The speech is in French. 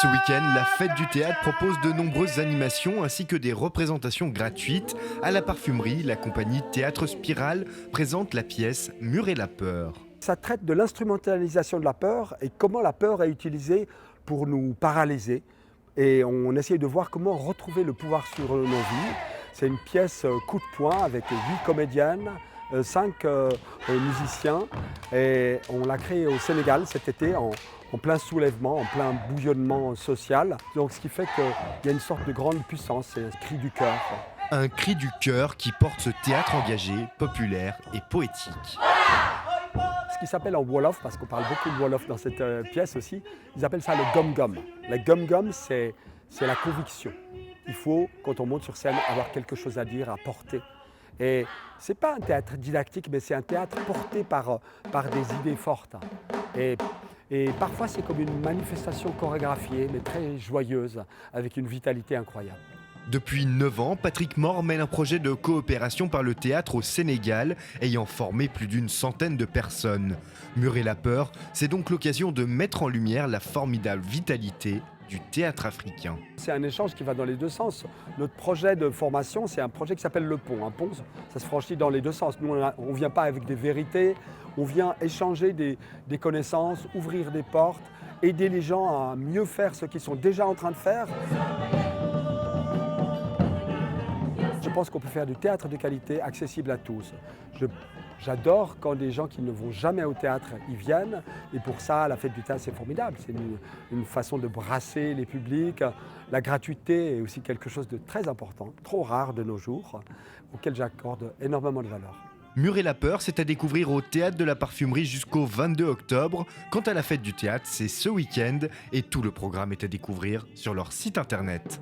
Ce week-end, la Fête du Théâtre propose de nombreuses animations ainsi que des représentations gratuites. À la Parfumerie, la compagnie Théâtre Spirale présente la pièce Mur et la peur. Ça traite de l'instrumentalisation de la peur et comment la peur est utilisée pour nous paralyser. Et on essaye de voir comment retrouver le pouvoir sur nos vies. C'est une pièce coup de poing avec 8 comédiennes, 5 musiciens. Et on l'a créée au Sénégal cet été en plein soulèvement, en plein bouillonnement social. Donc ce qui fait qu'il y a une sorte de grande puissance, c'est un cri du cœur. Un cri du cœur qui porte ce théâtre engagé, populaire et poétique. Ce qui s'appelle en Wolof, parce qu'on parle beaucoup de Wolof dans cette pièce aussi, ils appellent ça le gom-gom. Le gom-gom, c'est la conviction. Il faut, quand on monte sur scène, avoir quelque chose à dire, à porter. Et ce n'est pas un théâtre didactique, mais c'est un théâtre porté par des idées fortes. Et parfois, c'est comme une manifestation chorégraphiée, mais très joyeuse, avec une vitalité incroyable. Depuis 9 ans, Patrick Mort mène un projet de coopération par le théâtre au Sénégal, ayant formé plus d'une centaine de personnes. Mur et la peur, c'est donc l'occasion de mettre en lumière la formidable vitalité du théâtre africain. C'est un échange qui va dans les deux sens. Notre projet de formation, c'est un projet qui s'appelle le pont. Un pont, ça se franchit dans les deux sens. Nous, on ne vient pas avec des vérités, on vient échanger des connaissances, ouvrir des portes, aider les gens à mieux faire ce qu'ils sont déjà en train de faire. Je pense qu'on peut faire du théâtre de qualité accessible à tous. J'adore quand des gens qui ne vont jamais au théâtre y viennent. Et pour ça, la Fête du Théâtre, c'est formidable. C'est une façon de brasser les publics. La gratuité est aussi quelque chose de très important, trop rare de nos jours, auquel j'accorde énormément de valeur. Mur et la peur, c'est à découvrir au Théâtre de la Parfumerie jusqu'au 22 octobre. Quant à la Fête du Théâtre, c'est ce week-end et tout le programme est à découvrir sur leur site internet.